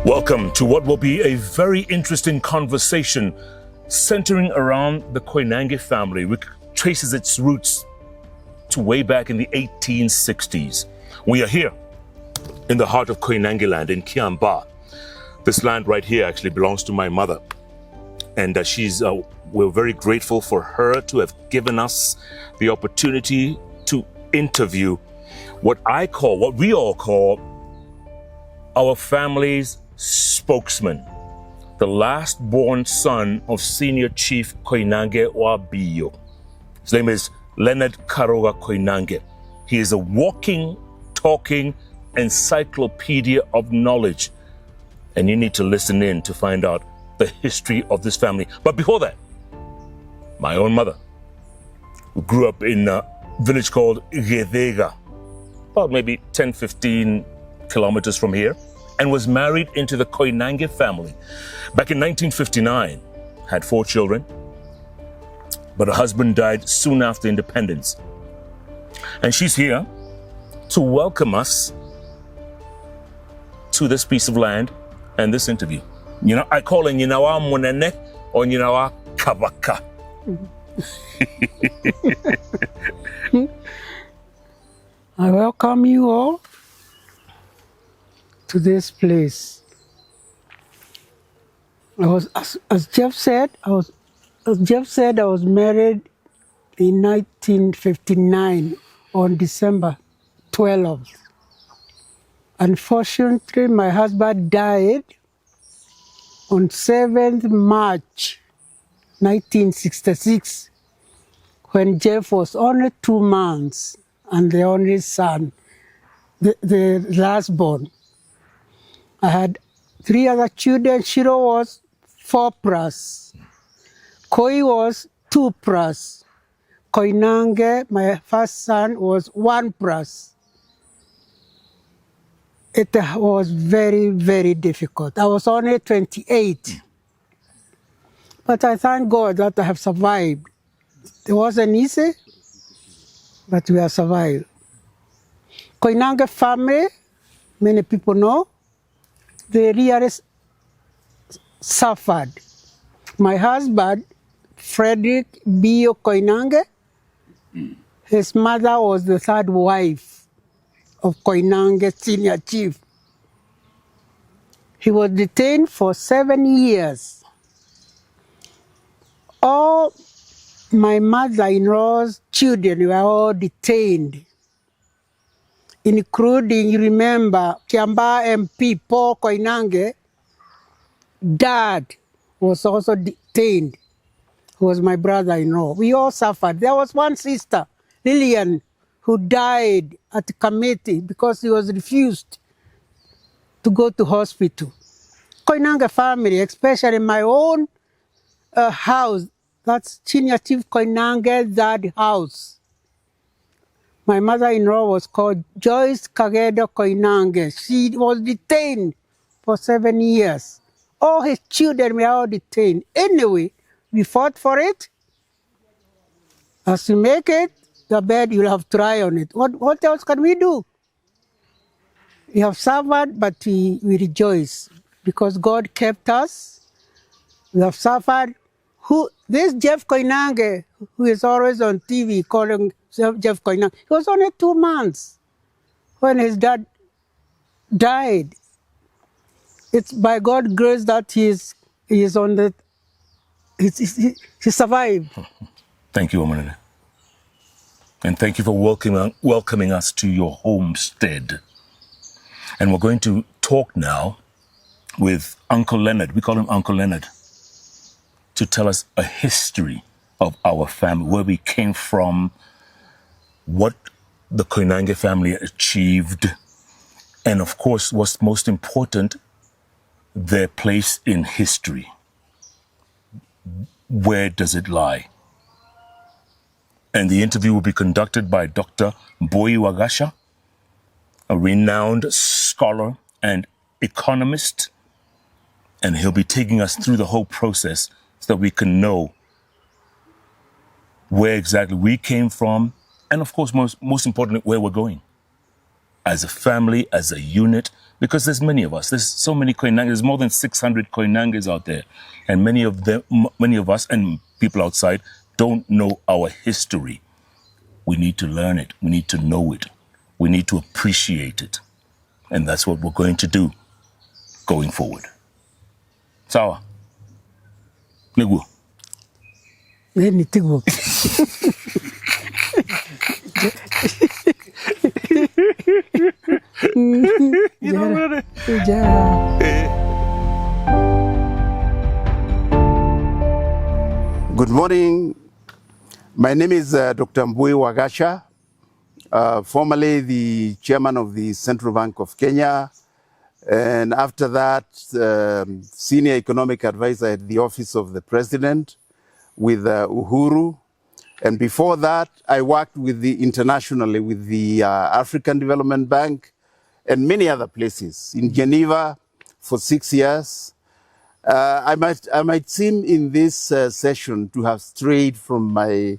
Welcome to what will be a very interesting conversation centering around the Koinange family, which traces its roots to way back in the 1860s. We are here in the heart of Koinange land in Kiamba. This land right here actually belongs to my mother. And we're very grateful for her to have given us the opportunity to interview what we all call our family's spokesman, the last born son of Senior Chief Koinange wa Mbiyu. His name is Leonard Karoga Koinange. He is a walking, talking encyclopedia of knowledge. And you need to listen in to find out the history of this family. But before that, my own mother, who grew up in a village called Gedega, about maybe 10, 15 kilometers from here, and was married into the Koinange family. Back in 1959, had 4 children, but her husband died soon after independence. And she's here to welcome us to this piece of land and this interview. You know, I call it Nyinawa Munene or Nyinawa Kabaka. I welcome you all to this place. As Jeff said, I was married in 1959 on December 12th. Unfortunately, my husband died on 7th March 1966, when Jeff was only 2 months and the only son, the last born. I had 3 other children. Shiro was 4+. Koi was 2+. Koinange, my first son, was 1+. It was very, very difficult. I was only 28. But I thank God that I have survived. It wasn't easy, but we have survived. Koinange family, many people know, they really suffered. My husband, Frederick Mbiyu Koinange, his mother was the 3rd wife of Koinange Senior Chief. He was detained for 7 years. All my mother-in-law's children were all detained, including, remember, Kiamba MP Paul Koinange. Dad was also detained, who was my brother-in-law. We all suffered. There was one sister, Lillian, who died at the committee because he was refused to go to hospital. Koinange family, especially my own house, that's Senior Chief Koinange's dad house. My mother-in-law was called Joyce Kagedo Koinange. She was detained for 7 years. All his children were all detained. Anyway, we fought for it. As you make it, the bed, you'll have to try on it. What else can we do? We have suffered, but we rejoice because God kept us. We have suffered. This Jeff Koinange, who is always on TV calling Jeff Koinange, he was only 2 months when his dad died. It's by God's grace that he survived. Thank you, Omanene. And thank you for welcoming us to your homestead. And we're going to talk now with Uncle Leonard. We call him Uncle Leonard, to tell us a history of our family, where we came from, what the Koinange family achieved, and of course, what's most important, their place in history. Where does it lie? And the interview will be conducted by Dr. Mbiyu, a renowned scholar and economist, and he'll be taking us through the whole process so that we can know where exactly we came from, and of course, most importantly, where we're going. as a family, as a unit, because there's many of us. There's so many Koinange. There's more than 600 Koinanges out there. And many of us and people outside don't know our history. We need to learn it. We need to know it. We need to appreciate it. And that's what we're going to do going forward. Sawa. Nigu. Nini tigu. Good morning. My name is Dr. Mbiyu Wagasha, formerly the chairman of the Central Bank of Kenya, and after that, senior economic advisor at the office of the president with Uhuru. And before that, I worked internationally with the African Development Bank and many other places. In Geneva for 6 years. I might seem in this session to have strayed from my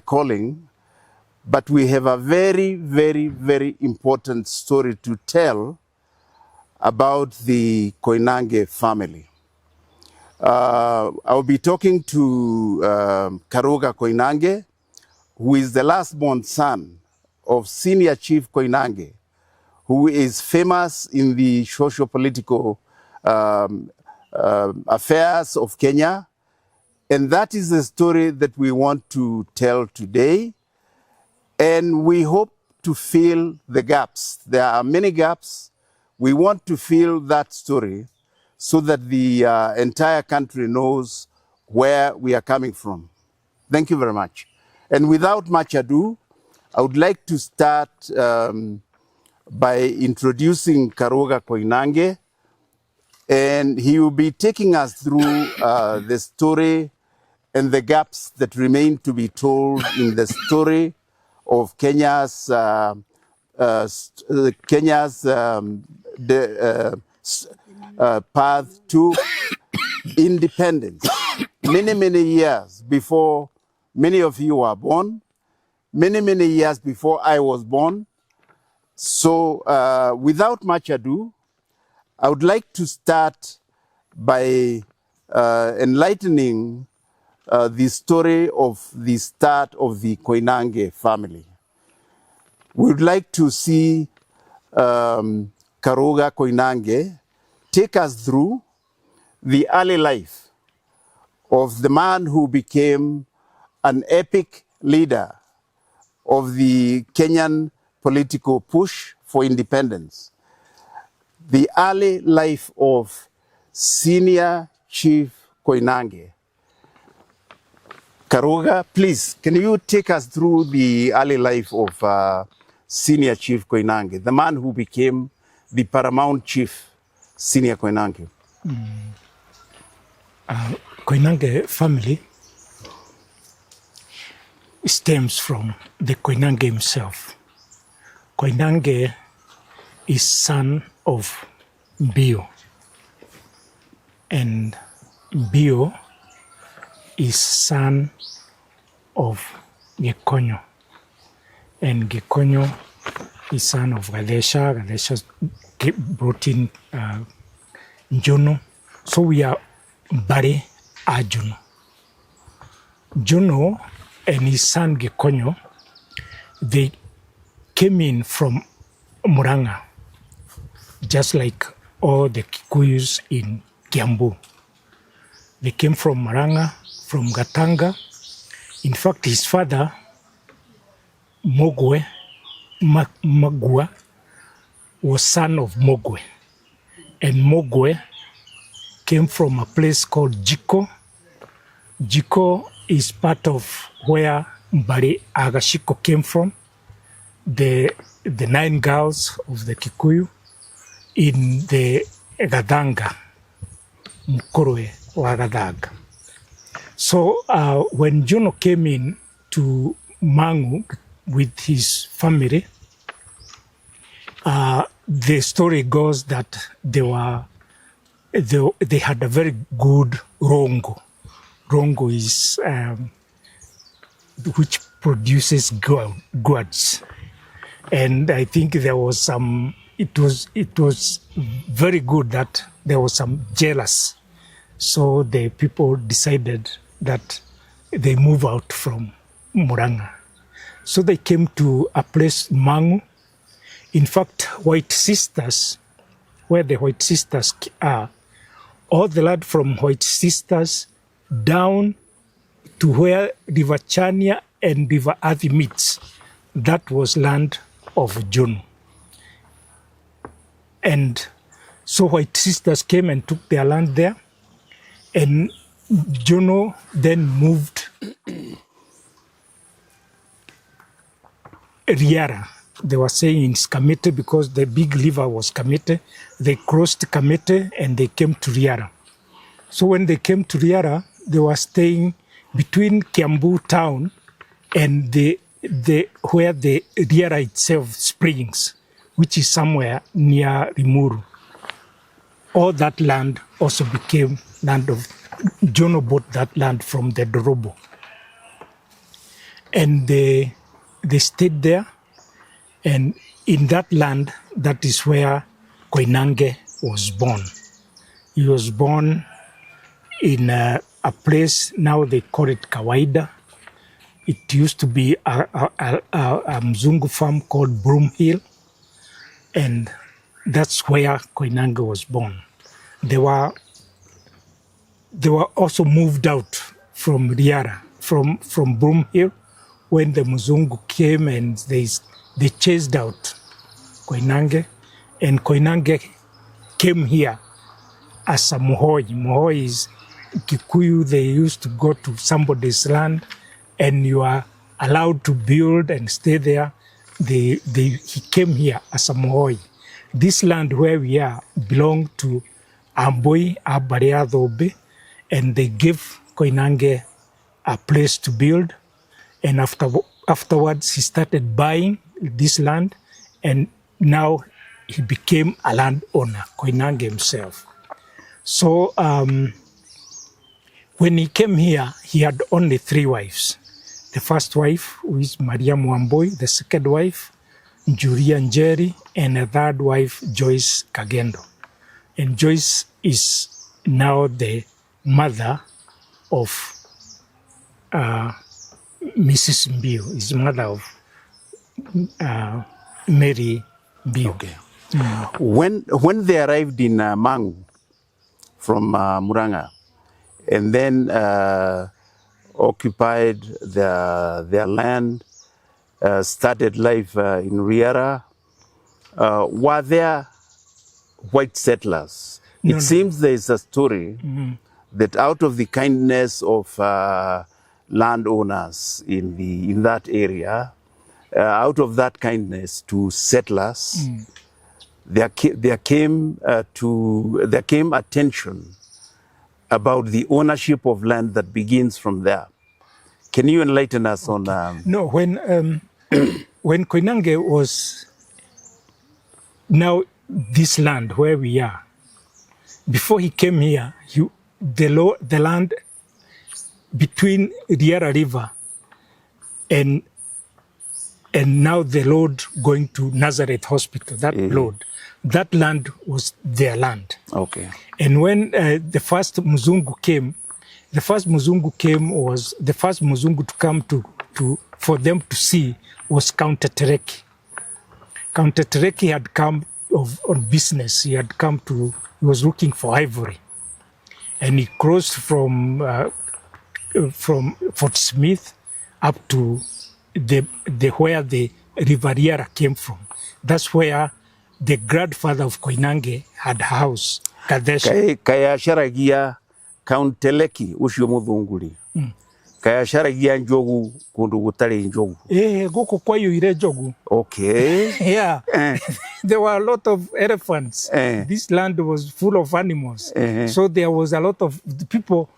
calling, but we have a very, very, very important story to tell about the Koinange family. I'll be talking to Karuga Koinange, who is the last-born son of Senior Chief Koinange, who is famous in the socio-political affairs of Kenya. And that is the story that we want to tell today. And we hope to fill the gaps. There are many gaps. We want to fill that story so that the entire country knows where we are coming from. Thank you very much. And without much ado, I would like to start by introducing Karuga Koinange, and he will be taking us through the story and the gaps that remain to be told in the story of Kenya's path to independence. Many, many years before many of you were born, many, many years before I was born. So without much ado, I would like to start by enlightening the story of the start of the Koinange family. We would like to see Karuga Koinange take us through the early life of the man who became an epic leader of the Kenyan political push for independence. The early life of Senior Chief Koinange. Karuga, please, can you take us through the early life of Senior Chief Koinange, the man who became the paramount chief, Senior Koinange? Koinange family stems from the Koinange himself. Koinange is son of Mbiyu, and Mbiyu is son of Gikonyo, and Gikonyo is son of Gadesha. Gadesha brought in Juno, so we are Bari Ajuno. Juno and his son Gikonyo, they came in from Muranga, just like all the Kikuyus in Kiambu. They came from Muranga, from Gatanga. In fact, his father, Magua, was son of Mogwe. And Mogwe came from a place called Jiko. Jiko is part of where Mbari Agashiko came from. The 9 girls of the Kikuyu in the Gadanga, Mkoroe wa Gadaga. So when Juno came in to Mangu with his family, the story goes that they had a very good rongo. Rongo is which produces gourds. And I think there was some, it was very good that there was some jealous. So the people decided that they move out from Murang'a. So they came to a place, Mangu. In fact, White Sisters, where the White Sisters are, all the land from White Sisters down to where River Chania and River Athi meets, that was land of Jono. And so White Sisters came and took their land there, and Jono then moved Riara. They were saying in Kamete because the big river was Kamete. They crossed Kamete and they came to Riara. So when they came to Riara, they were staying between Kiambu town and where the Riara itself springs, which is somewhere near Rimuru. All that land also became land of, Jono bought that land from the Dorobo. And they stayed there. And in that land, that is where Koinange was born. He was born in a place, now they call it Kawaida. It used to be a Mzungu farm called Broom Hill. And that's where Koinange was born. They were also moved out from Riara, from Broom Hill, when the Mzungu came and they chased out Koinange, and Koinange came here as a Mohoi. Mohoi is Kikuyu. They used to go to somebody's land and you are allowed to build and stay there. He came here as a Mohoi. This land where we are belonged to Amboi, Abariadobe, and they gave Koinange a place to build. And afterwards, he started buying this land, and now he became a landowner, Koinange himself. So when he came here, he had only 3 wives. The first wife was Maria Mwamboi, the second wife, Njuria Njeri, and a third wife, Joyce Kagendo. And Joyce is now the mother of Mrs. Mbiyu, is mother of Mary Mbiyu. Okay. When they arrived in Mangu from Murang'a, and then occupied their land, started life in Riara, were there white settlers? No, It seems there is a story that out of the kindness of landowners in that area, out of that kindness to settlers, there came attention about the ownership of land that begins from there. Can you enlighten us on? No, when Koinange was now this land where we are, before he came here, the land between Riara River and now the road going to Nazareth Hospital, that road, that land was their land. Okay. And when the first Mzungu came, the first Mzungu to come for them to see was Count Tereki. Count Tereki had come on business. He was looking for ivory. And he crossed from Fort Smith up to where the River Riara came from. That's where the grandfather of Koinange had a house, Kadesh. Kaya sharagia Count Tereki ucio muthunguri. Kaya sharagia njogu kundu gutari njogu. Goko kwayo ire njogu. Okay. Yeah. There were a lot of elephants. This land was full of animals. So there was a lot of people,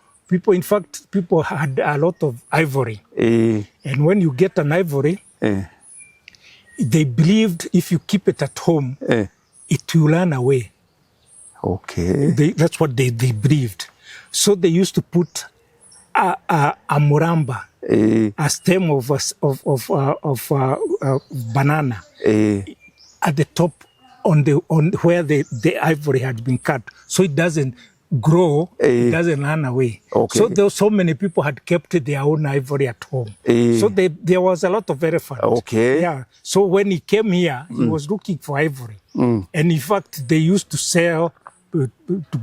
in fact, people had a lot of ivory. And when you get an ivory, they believed if you keep it at home, it will run away. Okay. That's what they believed. So they used to put a muramba, a stem of banana at the top on where the ivory had been cut, so it doesn't grow, it doesn't run away. Okay. So there so many people had kept their own ivory at home. So there was a lot of elephant. Okay. Yeah. So when he came here, he was looking for ivory, and in fact they used to sell to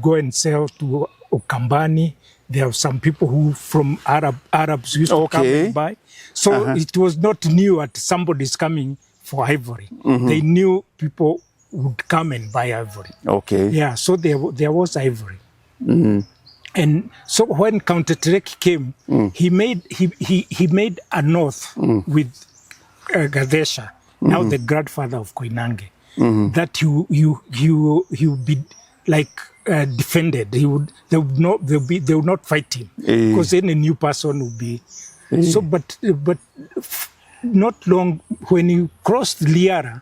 go and sell to Ukambani. There are some people who from Arabs used to come and buy. So it was not new that somebody's coming for ivory. They knew people would come and buy ivory. Okay. Yeah, so there was ivory. And so when Count Trek came, he made a oath with Gadesha, now the grandfather of Koinange, that he would be like defended. They would not fight him because any new person would be. So, but not long when he crossed Liara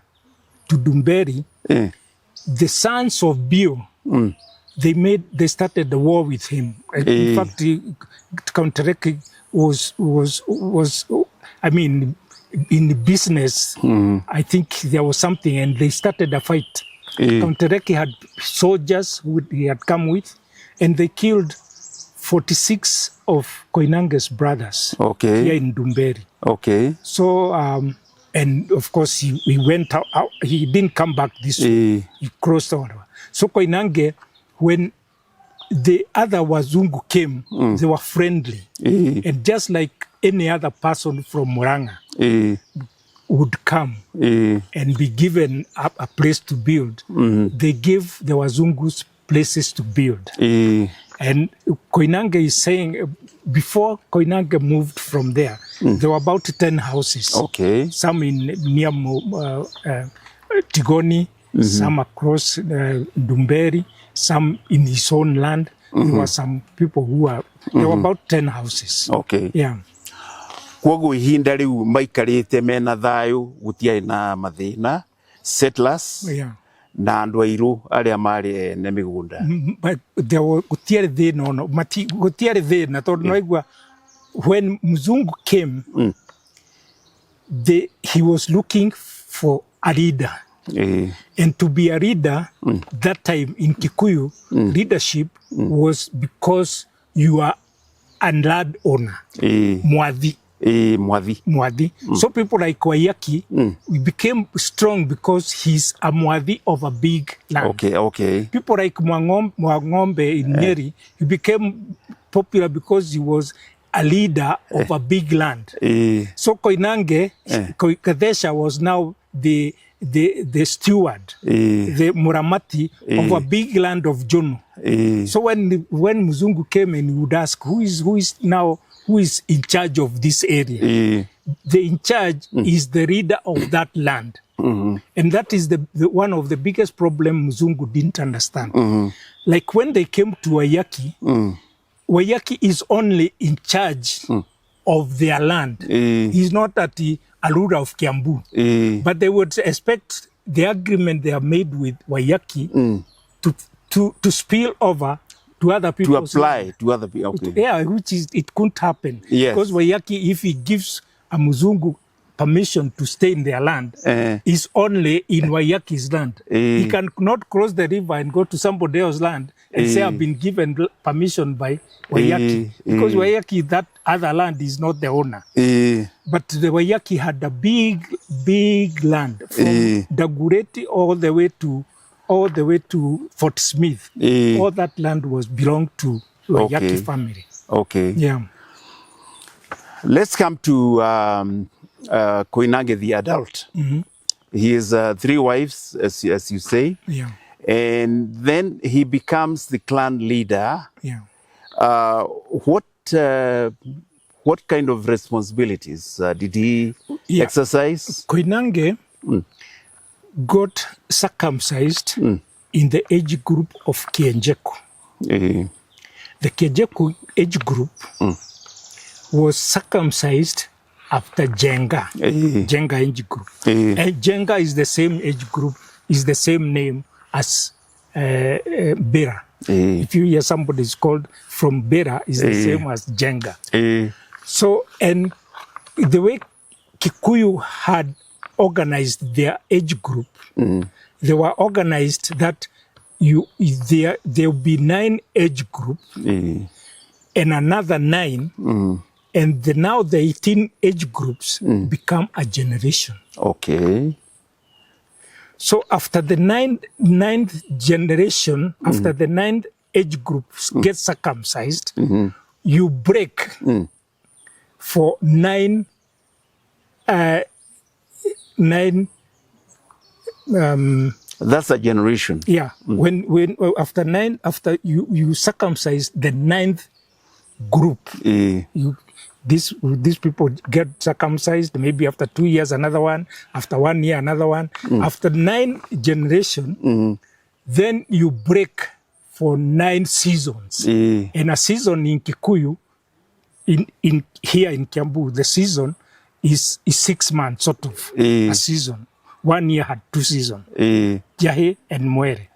to Dumberi, the sons of Mbiyu, they started the war with him. In fact, Count Trek was I mean, in the business, I think there was something, and they started a fight. Count Trek had soldiers who he had come with, and they killed 46 of Koinange's brothers here in Dumberi. So, and of course, he went out, he didn't come back this way. He crossed over. So Koinange, when the other Wazungu came, they were friendly. And just like any other person from Muranga would come and be given a place to build, they gave the Wazungus places to build. And Koinange is saying, before Koinange moved from there, there were about 10 houses. Some near Tigoni, some across Dumberi, some in his own land. There were some people who were, there were about 10 houses. Yeah. Kwoguo ihinda riu maikarite mena thayu gutiai na mathina settlers na andu airu aria mari ene migunda. Gutiari thina no mati gutiari thina tondu noigua when Mzungu came, he was looking for a leader. And to be a leader, that time in Kikuyu, leadership was because you are a landowner, Mwadhi. Mwadhi. So people like Waiyaki became strong because he's a Mwadhi of a big land. People like Mwangombe in Nyeri, he became popular because he was a leader of a big land. So Koinange, Kadesha was now the steward, the Muramati of a big land of Jono. So when Mzungu came and he would ask, who is in charge of this area? The in charge is the leader of that land. And that is the one of the biggest problems Mzungu didn't understand. Like when they came to Waiyaki, Waiyaki is only in charge of their land. He's not at the Alura of Kiambu. But they would expect the agreement they have made with Waiyaki to spill over to other people. To apply to other people. Yeah, which is, it couldn't happen. Because Waiyaki, if he gives a Mzungu permission to stay in their land, is only in Waiyaki's land. He cannot cross the river and go to somebody else's land and say, I've been given permission by Waiyaki. Because Waiyaki, that other land is not the owner. But the Waiyaki had a big land from Dagureti all the way to Fort Smith. All that land belonged to Waiyaki family. Yeah. Let's come to Koinange the adult. He has 3 wives, as you say. And then he becomes the clan leader. What kind of responsibilities did he exercise? Koinange got circumcised in the age group of Kienjeku. The Kienjeku age group was circumcised after Jenga, Jenga age group. And Jenga is the same age group, is the same name as Bera. If you hear somebody is called from Bera, is the same as Jenga. So, and the way Kikuyu had organized their age group, they were organized that there will be 9 age group and another 9, and now the 18 age groups become a generation. Okay. So after the ninth generation, after the 9th age groups get circumcised, you break for 9. That's a generation. Yeah. When after you circumcise the 9th group, these people get circumcised. Maybe after 2 years, another one. After 1 year, another one. After 9 generation, then you break for 9 seasons. And a season in Kikuyu, in here in Kiambu, the season is 6 months, sort of a season. 1 year had 2 seasons. Jahe and Mwere.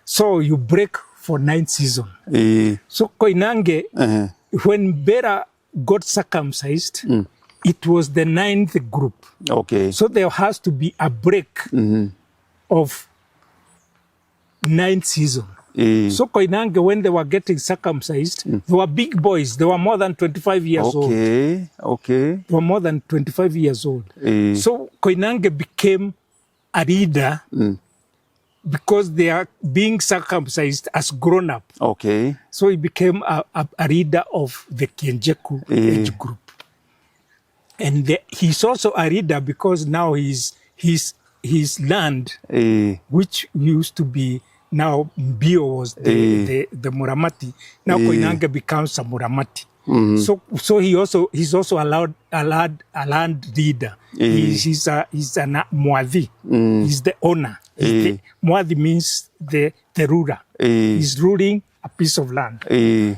So you break for 9 seasons. So Koinange, when Bera got circumcised, it was the 9th group. Okay. So there has to be a break of 9 seasons. So Koinange, when they were getting circumcised, they were big boys. They were more than 25 years old. Okay. They were more than 25 years old. So Koinange became a leader because they are being circumcised as grown up. Okay. So he became a leader of the Kienjeku age group. And he's also a leader because now his land, which used to be now Mbiyu was the Muramati. Now Koinange becomes a Muramati. So he's also a land leader. He's a Mwadhi. He's the owner. Mwadhi means the ruler. He's ruling a piece of land.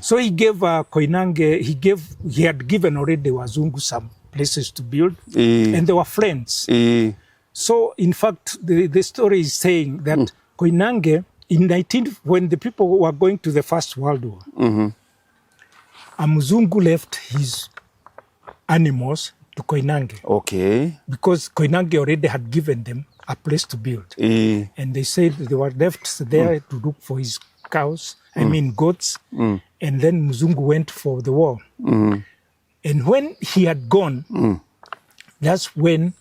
So he gave Koinange, he had given already Wazungu some places to build, and they were friends. So in fact, the story is saying that Koinange, when the people were going to the First World War, a Mzungu left his animals to Koinange. Okay. Because Koinange already had given them a place to build. And they said they were left there to look for his cows, goats. And then Mzungu went for the war. And when he had gone, that's when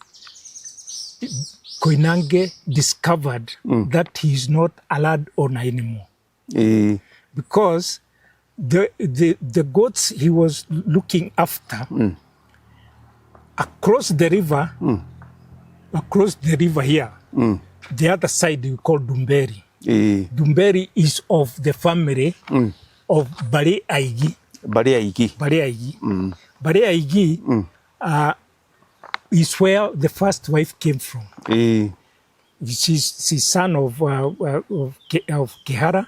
Koinange discovered that he is not a landowner anymore. Because the goats he was looking after across the river here, the other side we call Dumberi. Dumberi is of the family of Bari Aigi. Bari Aigi is where the first wife came from. She's son of Kihara.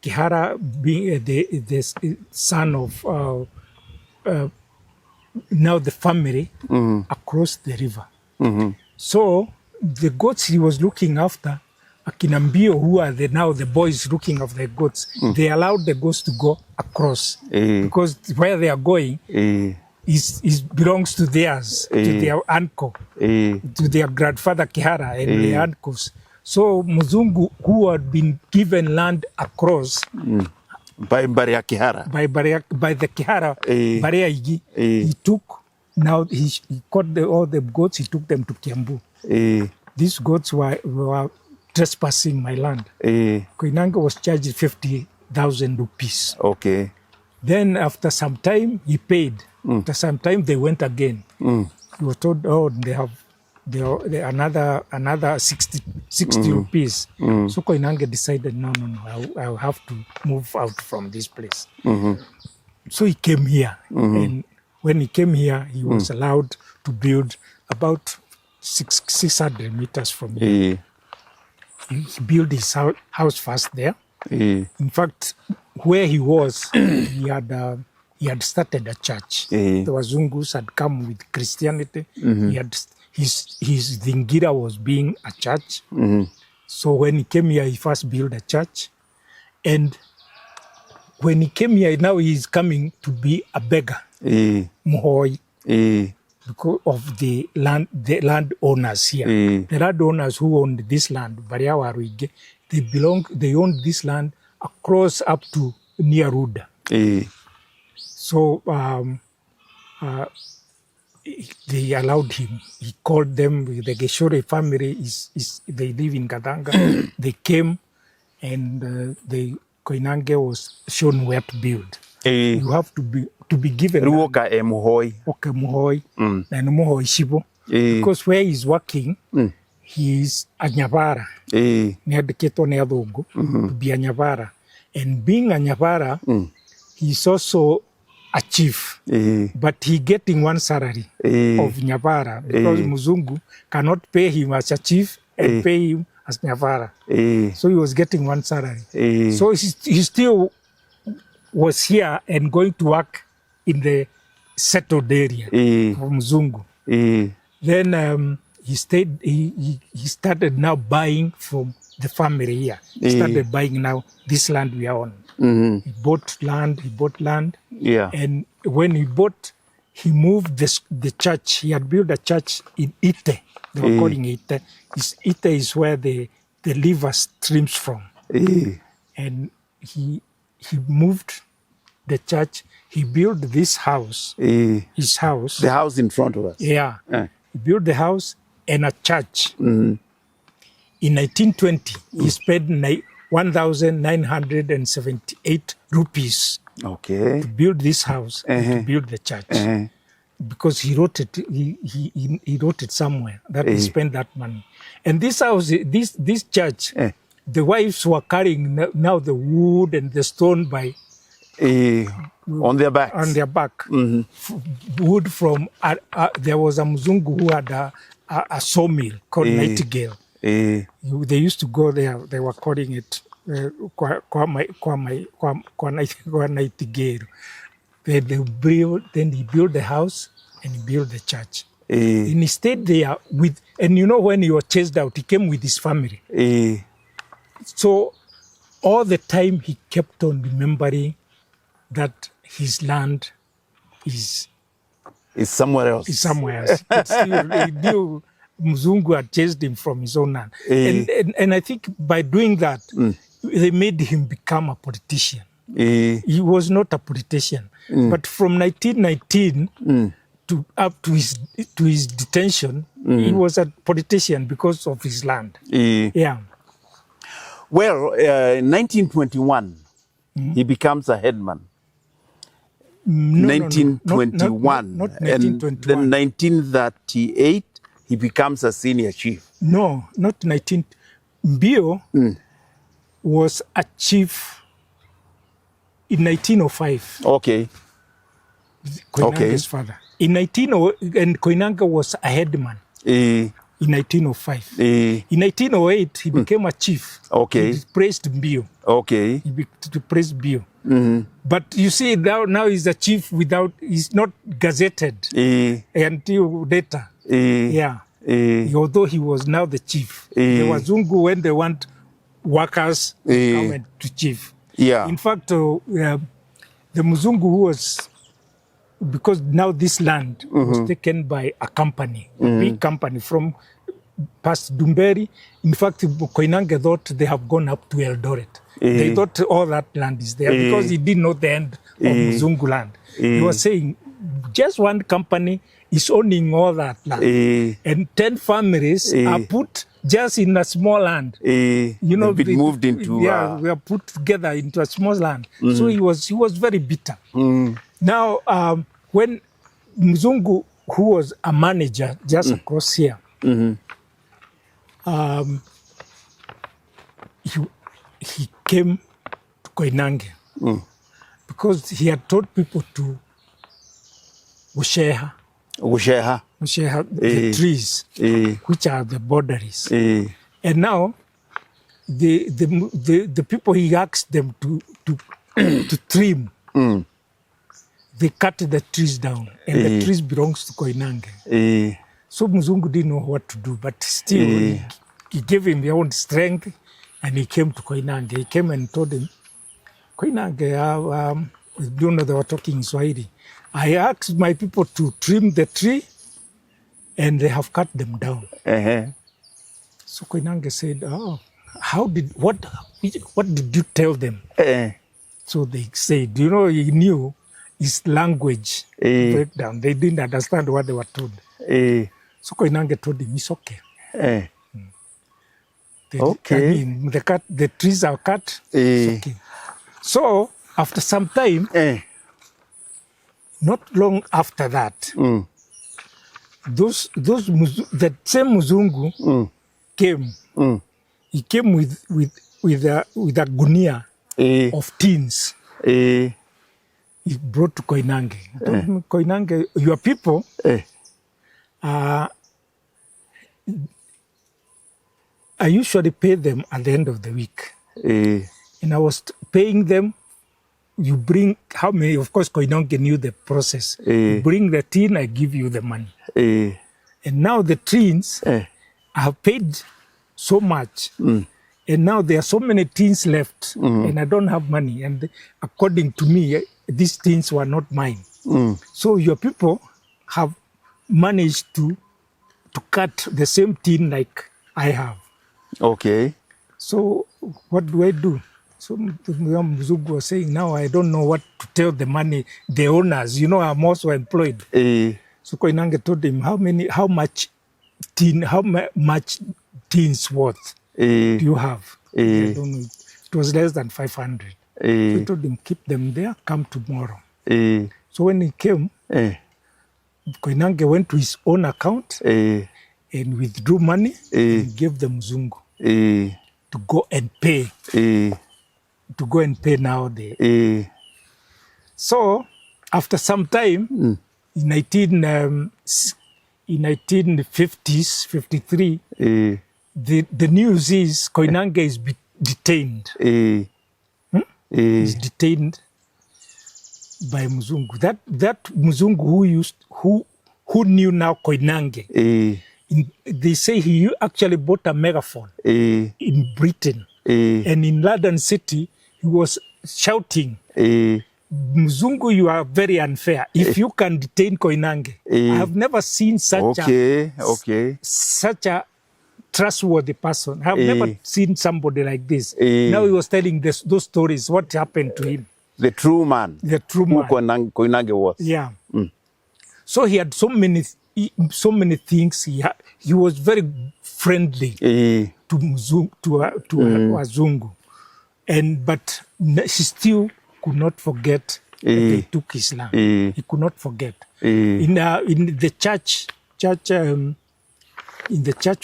Kihara being the son of now the family across the river. So the goats he was looking after, akina Mbiyu, who are now the boys looking after the goats, they allowed the goats to go across because where they are going belongs to theirs, to their uncle, to their grandfather Kihara and their uncles. So Mzungu, who had been given land across by the Kihara, Bariaigi, he took, now he caught all the goats, he took them to Kiambu. These goats were trespassing my land. Koinange was charged 50,000 rupees. Okay. Then after some time, he paid. After some time, they went again. He was told, they have another 60 rupees. So Koinange decided, no, I'll have to move out from this place. So he came here. And when he came here, he was allowed to build about 600 meters from here. He built his house first there. In fact, where he was, he had started a church. The Wazungus had come with Christianity. He had his Dhingira was being a church. So when he came here, he first built a church. And when he came here, now he's coming to be a beggar, Muhoi, because of the landowners here. The landowners who owned this land, they owned this land across up to near Ruda. So they allowed him. He called them. The Geshore family they live in Gadanga. They came, and the Koinange was shown where to build. You have to be given. Muhoi. Okay, Muhoi. And Muhoi Shibo. Because where he's working, he's a Nyavara. Near the Keto Neadogo, to be a Nyavara. And being a Nyavara, he's also a chief. But he getting one salary of Nyavara because Muzungu cannot pay him as a chief and pay him as Nyavara. So he was getting one salary. So he still was here and going to work in the settled area for Muzungu. Then he stayed. He started now buying from the family here. He started buying now this land we are on. He bought land. Yeah. And when he bought, he moved the church. He had built a church in Ite. They were calling it Ite. Ite is where the river streams from. And he moved the church. He built this house. His house. The house in front of us. Yeah. He built the house and a church. In 1920, he spent 1,978 rupees to build this house and to build the church. Because he wrote it, he wrote it somewhere that he spent that money. And this house, this church, the wives were carrying now the wood and the stone by on their backs. On their back. Wood from there was a Mzungu who had a sawmill called Nightingale. They used to go there. They were calling it Nightingale. Then he built the house and he built the church. And he stayed there with, and you know when he was chased out, he came with his family. So all the time he kept on remembering that his land is somewhere else. Is somewhere else. He knew Mzungu had chased him from his own land. And I think by doing that, they made him become a politician. He was not a politician. But from 1919 to up to his detention, he was a politician because of his land. Yeah. Well, in 1921, he becomes a headman. 1921. Not 1921. And then 1938, he becomes a senior chief. No, not 19. Mbiyu was a chief in 1905. Okay. Koinange's father. In 1908, and Koinange was a headman. In 1905. In 1908, he became a chief. Okay. He praised Mbiyu. Okay. He praised Mbiyu. But you see, now he's a chief without, he's not gazetted until later. Yeah. Although he was now the chief. The Wazungu, when they want workers, come to chief. Yeah. In fact, the Mzungu who was, because now this land was taken by a company, a big company from past Dumberi. In fact, Koinange thought they have gone up to Eldoret. They thought all that land is there because he didn't know the end of Mzungu land. He was saying just one company is owning all that land. And 10 families are put just in a small land. You know, been moved into... Yeah, we are put together into a small land. So he was very bitter. Now, when Mzungu, who was a manager just across here, he came to Koinange because he had told people to Usheha the trees, which are the boundaries. And now, the people he asked them to trim, they cut the trees down, and the trees belongs to Koinange. So Mzungu didn't know what to do, but still he gave him their own strength, and he came to Koinange. He came and told him, Koinange, you know, they were talking in Swahili. I asked my people to trim the tree, and they have cut them down. So Koinange said, "Oh, what did you tell them?" So they said, you know, he knew his language breakdown. They didn't understand what they were told. So Koinange told him, it's okay. Okay. I mean, the trees are cut. It's okay. So after some time, not long after that, that same Mzungu came. He came with a gunia of tins. He brought to Koinange. He told him, Koinange, your people I usually pay them at the end of the week. And I was paying them. You bring, how many, of course, Koinange knew the process. You bring the tin, I give you the money. And now the tins, I have paid so much. And now there are so many tins left, and I don't have money. And according to me, these tins were not mine. So your people have managed to cut the same tin like I have. Okay. So what do I do? So Mzungu was saying, now I don't know what to tell the owners. You know, I'm also employed. So Koinange told him, how much tins worth do you have? I don't know. It was less than 500. So he told him, keep them there, come tomorrow. So when he came, Koinange went to his own account and withdrew money and gave the Mzungu to go and pay. To go and pay now. So after some time, in 1950s, 53, the news is Koinange is detained. He's detained by Mzungu. That Mzungu who knew now Koinange. They say he actually bought a megaphone in Britain. And in London City, he was shouting, Mzungu, you are very unfair. If you can detain Koinange, I have never seen such a trustworthy person. I have never seen somebody like this. Now he was telling those stories, what happened to him. The true man. The true man. Who Koinange was. Yeah. So he had so many things. He was very friendly to Wazungu. But he still could not forget that they took his land. He could not forget. In the church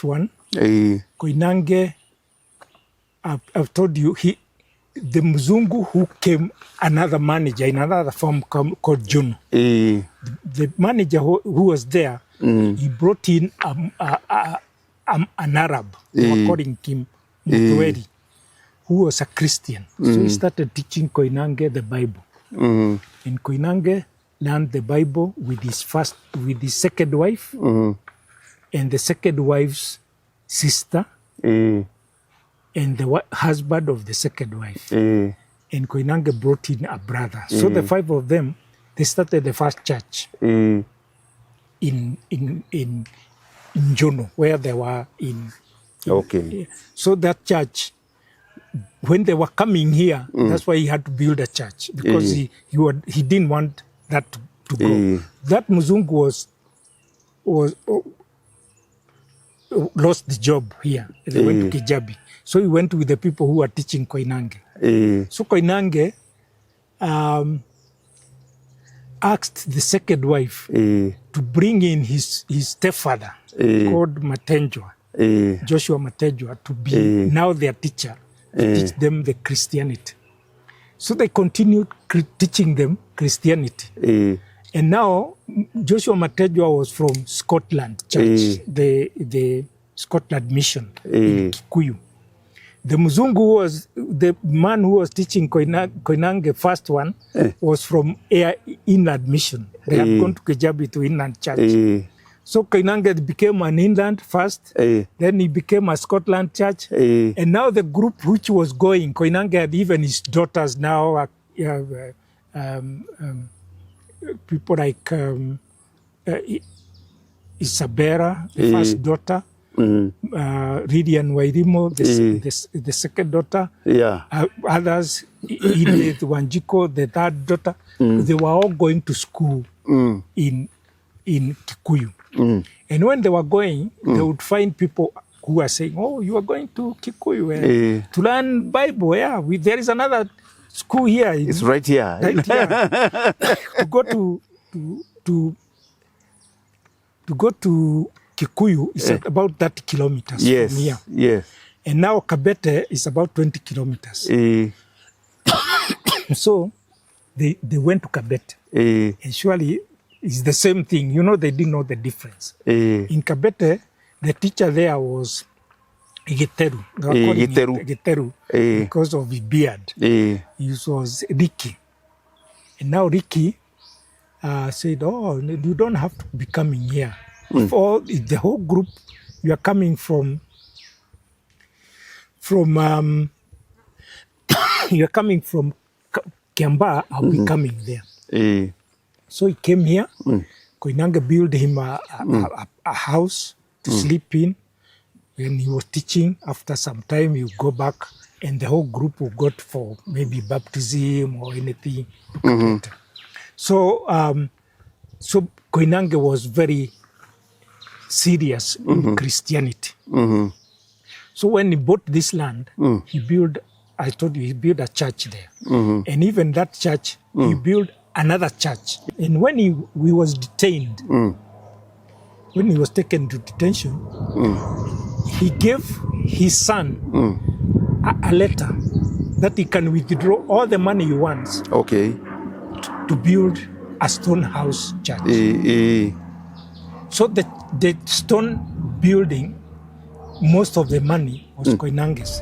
one, Koinange, I've told you, the Mzungu who came, another manager in another firm called Juno. The manager who was there, he brought in an Arab, they were calling him Mutweri, who was a Christian. So he started teaching Koinange the Bible. And Koinange learned the Bible with his second wife, and the second wife's sister, and the husband of the second wife. And Koinange brought in a brother. So the five of them, they started the first church in Jono, where they were in. So that church, when they were coming here, that's why he had to build a church, because he didn't want that to go. That Mzungu lost the job here. They went to Kijabi. So he went with the people who were teaching Koinange. So Koinange asked the second wife to bring in his stepfather called Matenjwa, Joshua Matenjwa, to be now their teacher, to teach them the Christianity. So they continued teaching them Christianity. And now Joshua Matenjwa was from Scotland Church, the Scotland Mission in Kikuyu. The Mzungu was, the man who was teaching Koinange, first one, was from Inland Mission. They had gone to Kijabi to Inland Church. So Koinange became an inland first, then he became a Scotland church, and now the group which was going, Koinange had even his daughters now, people like Isabella, the first daughter, Ridian Wairimo, the second daughter, others, Edith Wanjiko, the third daughter, they were all going to school in Kikuyu. And when they were going, they would find people who were saying, oh, you are going to Kikuyu to learn Bible. Yeah, there is another school here. It's right here. Right here. To go to Kikuyu is about 30 kilometers from here. Yes. And now Kabete is about 20 kilometers. So they went to Kabete. And surely it's the same thing. You know, they didn't know the difference. In Kabete, the teacher there was Igeteru. They were calling him Igeteru because of his beard. He was Ricky. And now Ricky said, oh, you don't have to be coming here. If the whole group, you are coming from you're coming from Kiambaa, I'll be coming there. So he came here. Koinange built him a house to sleep in. When he was teaching, after some time, you go back and the whole group will go for maybe baptism or anything. So, so Koinange was very serious in Christianity. So when he bought this land, he built, I told you, he built a church there. And even that church, he built another church. And when he was detained, when he was taken to detention, he gave his son a letter that he can withdraw all the money he wants to build a stone house church. So the stone building, most of the money was Koinange's.